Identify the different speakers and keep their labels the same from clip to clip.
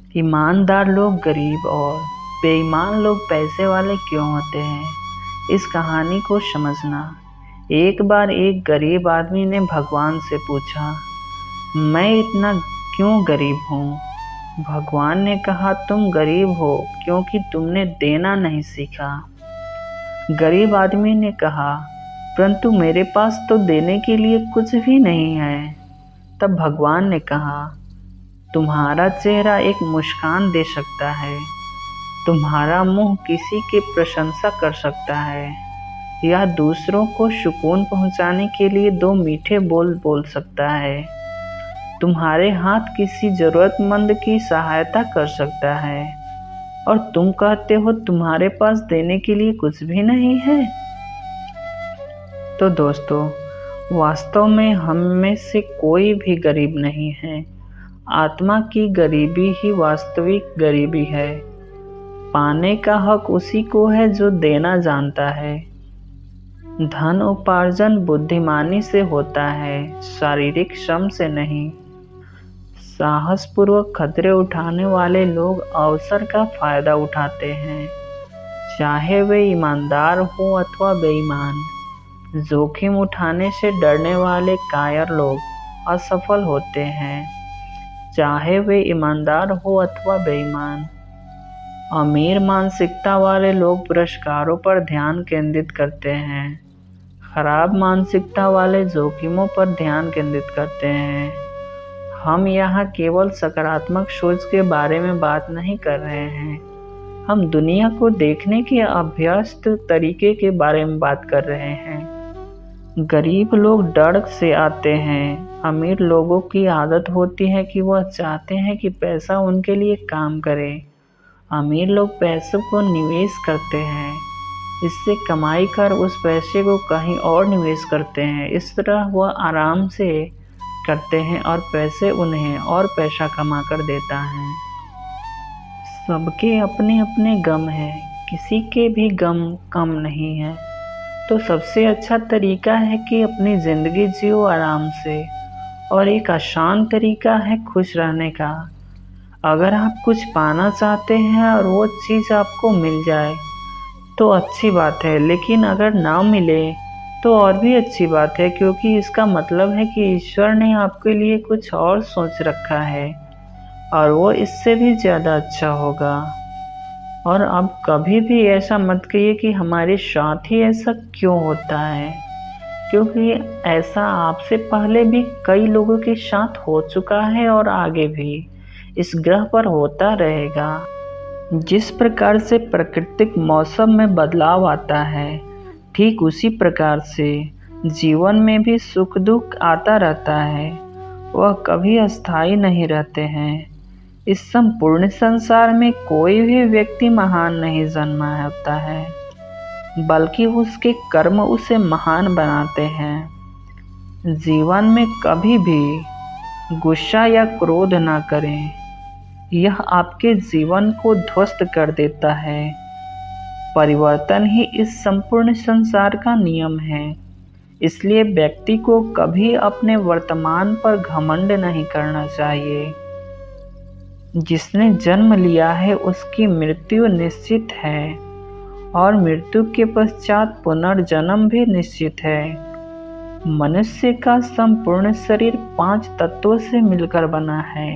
Speaker 1: ईमानदार लोग गरीब और बेईमान लोग पैसे वाले क्यों होते हैं, इस कहानी को समझना। एक बार एक गरीब आदमी ने भगवान से पूछा, मैं इतना क्यों गरीब हूँ? भगवान ने कहा, तुम गरीब हो क्योंकि तुमने देना नहीं सीखा। गरीब आदमी ने कहा, परंतु मेरे पास तो देने के लिए कुछ भी नहीं है। तब भगवान ने कहा, तुम्हारा चेहरा एक मुस्कान दे सकता है, तुम्हारा मुंह किसी की प्रशंसा कर सकता है, या दूसरों को सुकून पहुंचाने के लिए दो मीठे बोल बोल सकता है। तुम्हारे हाथ किसी जरूरतमंद की सहायता कर सकता है, और तुम कहते हो तुम्हारे पास देने के लिए कुछ भी नहीं है। तो दोस्तों, वास्तव में हम में से कोई भी गरीब नहीं है। आत्मा की गरीबी ही वास्तविक गरीबी है। पाने का हक उसी को है जो देना जानता है। धन उपार्जन बुद्धिमानी से होता है, शारीरिक श्रम से नहीं। साहसपूर्वक खतरे उठाने वाले लोग अवसर का फायदा उठाते हैं, चाहे वे ईमानदार हो अथवा बेईमान। जोखिम उठाने से डरने वाले कायर लोग असफल होते हैं, चाहे वे ईमानदार हो अथवा बेईमान। अमीर मानसिकता वाले लोग पुरस्कारों पर ध्यान केंद्रित करते हैं, खराब मानसिकता वाले जोखिमों पर ध्यान केंद्रित करते हैं। हम यहाँ केवल सकारात्मक सोच के बारे में बात नहीं कर रहे हैं, हम दुनिया को देखने के अभ्यस्त तरीके के बारे में बात कर रहे हैं। गरीब लोग डर से आते हैं, अमीर लोगों की आदत होती है कि वह चाहते हैं कि पैसा उनके लिए काम करे। अमीर लोग पैसों को निवेश करते हैं, इससे कमाई कर उस पैसे को कहीं और निवेश करते हैं। इस तरह वह आराम से करते हैं और पैसे उन्हें और पैसा कमा कर देता है। सबके अपने अपने गम हैं, किसी के भी गम कम नहीं है। तो सबसे अच्छा तरीका है कि अपनी ज़िंदगी जियो आराम से, और एक आसान तरीका है खुश रहने का। अगर आप कुछ पाना चाहते हैं और वो चीज़ आपको मिल जाए तो अच्छी बात है, लेकिन अगर ना मिले तो और भी अच्छी बात है, क्योंकि इसका मतलब है कि ईश्वर ने आपके लिए कुछ और सोच रखा है और वो इससे भी ज़्यादा अच्छा होगा। और अब कभी भी ऐसा मत कहिए कि हमारे साथ ही ऐसा क्यों होता है, क्योंकि ऐसा आपसे पहले भी कई लोगों के साथ हो चुका है और आगे भी इस ग्रह पर होता रहेगा। जिस प्रकार से प्राकृतिक मौसम में बदलाव आता है, ठीक उसी प्रकार से जीवन में भी सुख दुख आता रहता है, वह कभी अस्थायी नहीं रहते हैं। इस संपूर्ण संसार में कोई भी व्यक्ति महान नहीं जन्मा होता है, बल्कि उसके कर्म उसे महान बनाते हैं। जीवन में कभी भी गुस्सा या क्रोध ना करें, यह आपके जीवन को ध्वस्त कर देता है। परिवर्तन ही इस संपूर्ण संसार का नियम है, इसलिए व्यक्ति को कभी अपने वर्तमान पर घमंड नहीं करना चाहिए। जिसने जन्म लिया है उसकी मृत्यु निश्चित है, और मृत्यु के पश्चात पुनर्जन्म भी निश्चित है। मनुष्य का संपूर्ण शरीर 5 तत्वों से मिलकर बना है: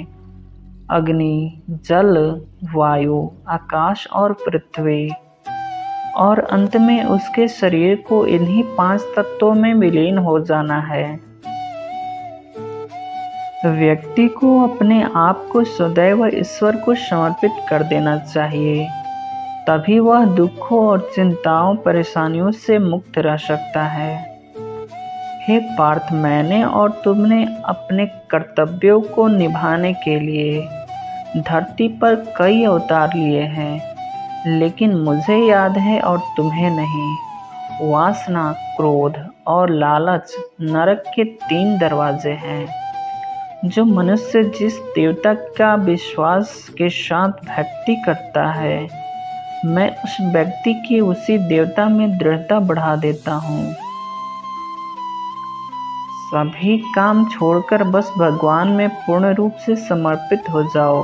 Speaker 1: अग्नि, जल, वायु, आकाश और पृथ्वी। और अंत में उसके शरीर को इन्हीं 5 तत्वों में विलीन हो जाना है। व्यक्ति को अपने आप को सदैव ईश्वर को समर्पित कर देना चाहिए, तभी वह दुखों और चिंताओं परेशानियों से मुक्त रह सकता है। हे पार्थ, मैंने और तुमने अपने कर्तव्यों को निभाने के लिए धरती पर कई अवतार लिए हैं, लेकिन मुझे याद है और तुम्हें नहीं। वासना, क्रोध और लालच नरक के 3 दरवाजे हैं। जो मनुष्य जिस देवता का विश्वास के साथ भक्ति करता है, मैं उस व्यक्ति की उसी देवता में दृढ़ता बढ़ा देता हूँ। सभी काम छोड़कर बस भगवान में पूर्ण रूप से समर्पित हो जाओ,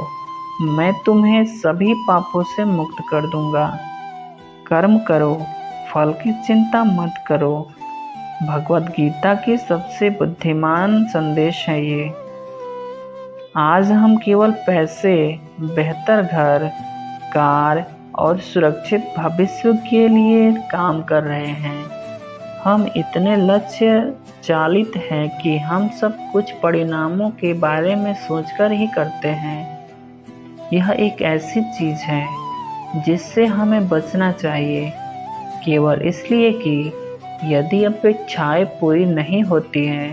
Speaker 1: मैं तुम्हें सभी पापों से मुक्त कर दूंगा। कर्म करो, फल की चिंता मत करो। भगवत गीता की सबसे बुद्धिमान संदेश है ये। आज हम केवल पैसे, बेहतर घर, कार और सुरक्षित भविष्य के लिए काम कर रहे हैं। हम इतने लक्ष्य चालित हैं कि हम सब कुछ परिणामों के बारे में सोचकर ही करते हैं। यह एक ऐसी चीज है जिससे हमें बचना चाहिए, केवल इसलिए कि यदि अपेक्षाएं पूरी नहीं होती हैं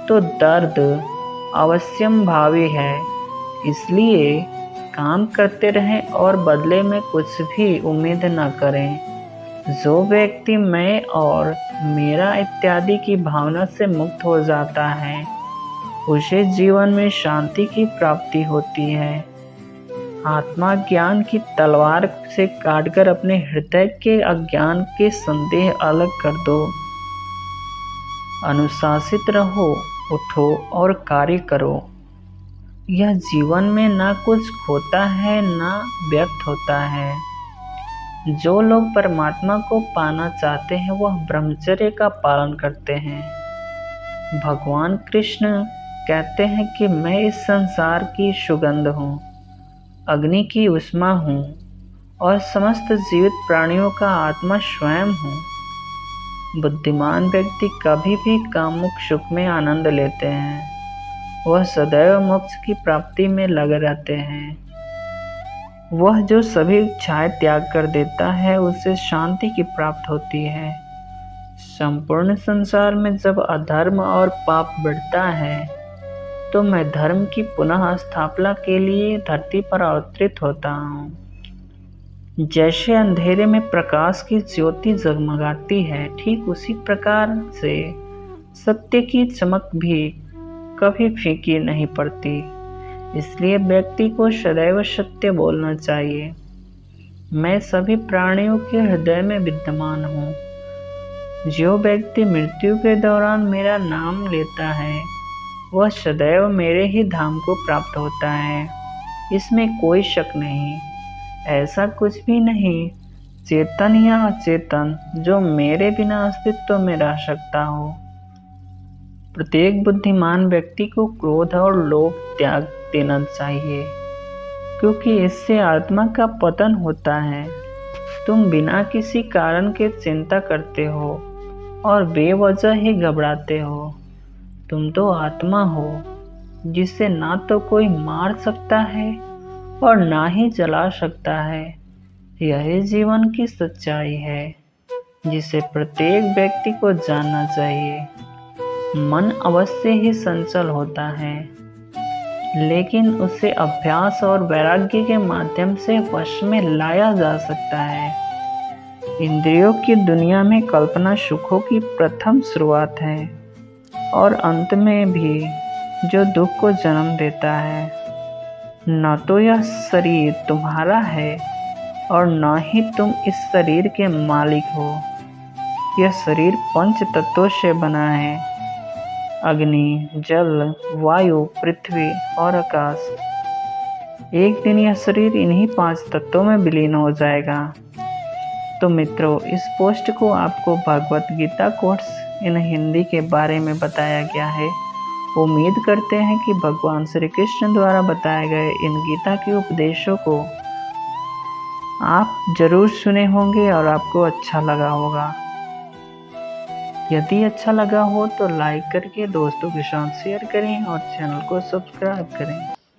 Speaker 1: तो दर्द अवश्यंभावी है। इसलिए काम करते रहें और बदले में कुछ भी उम्मीद न करें। जो व्यक्ति मैं और मेरा इत्यादि की भावना से मुक्त हो जाता है, उसे जीवन में शांति की प्राप्ति होती है। आत्मा ज्ञान की तलवार से काटकर अपने हृदय के अज्ञान के संदेह अलग कर दो। अनुशासित रहो, उठो और कार्य करो। यह जीवन में ना कुछ खोता है ना व्यर्थ होता है। जो लोग परमात्मा को पाना चाहते हैं वह ब्रह्मचर्य का पालन करते हैं। भगवान कृष्ण कहते हैं कि मैं इस संसार की सुगंध हूँ, अग्नि की उष्मा हूँ और समस्त जीवित प्राणियों का आत्मा स्वयं हूँ। बुद्धिमान व्यक्ति कभी भी कामुक सुख में आनंद लेते हैं। वह सदैव मोक्ष की प्राप्ति में लगे रहते हैं। वह जो सभी इच्छाएं त्याग कर देता है उसे शांति की प्राप्त होती है। संपूर्ण संसार में जब अधर्म और पाप बढ़ता है तो मैं धर्म की पुनः स्थापना के लिए धरती पर अवतरित होता हूँ। जैसे अंधेरे में प्रकाश की ज्योति जगमगाती है, ठीक उसी प्रकार से सत्य की चमक भी कभी फीकी नहीं पड़ती। इसलिए व्यक्ति को सदैव सत्य बोलना चाहिए। मैं सभी प्राणियों के हृदय में विद्यमान हूँ। जो व्यक्ति मृत्यु के दौरान मेरा नाम लेता है वह सदैव मेरे ही धाम को प्राप्त होता है। इसमें कोई शक नहीं। ऐसा कुछ भी नहीं, चेतन या अचेतन, जो मेरे बिना अस्तित्व में रह सकता हो। प्रत्येक बुद्धिमान व्यक्ति को क्रोध और लोभ त्याग देना चाहिए, क्योंकि इससे आत्मा का पतन होता है। तुम बिना किसी कारण के चिंता करते हो और बेवजह ही घबराते हो। तुम तो आत्मा हो जिसे ना तो कोई मार सकता है और ना ही जला सकता है। यही जीवन की सच्चाई है जिसे प्रत्येक व्यक्ति को जानना चाहिए। मन अवश्य ही संचल होता है, लेकिन उसे अभ्यास और वैराग्य के माध्यम से वश में लाया जा सकता है। इंद्रियों की दुनिया में कल्पना सुखों की प्रथम शुरुआत है और अंत में भी जो दुख को जन्म देता है। न तो यह शरीर तुम्हारा है और न ही तुम इस शरीर के मालिक हो। यह शरीर पंच तत्वों से बना है: अग्नि, जल, वायु, पृथ्वी और आकाश। एक दिन यह शरीर इन्हीं 5 तत्वों में विलीन हो जाएगा। तो मित्रों, इस पोस्ट को आपको भगवत गीता कोर्स इन हिंदी के बारे में बताया गया है। उम्मीद करते हैं कि भगवान श्री कृष्ण द्वारा बताए गए इन गीता के उपदेशों को आप जरूर सुने होंगे और आपको अच्छा लगा होगा। यदि अच्छा लगा हो तो लाइक करके दोस्तों के साथ शेयर करें और चैनल को सब्सक्राइब करें।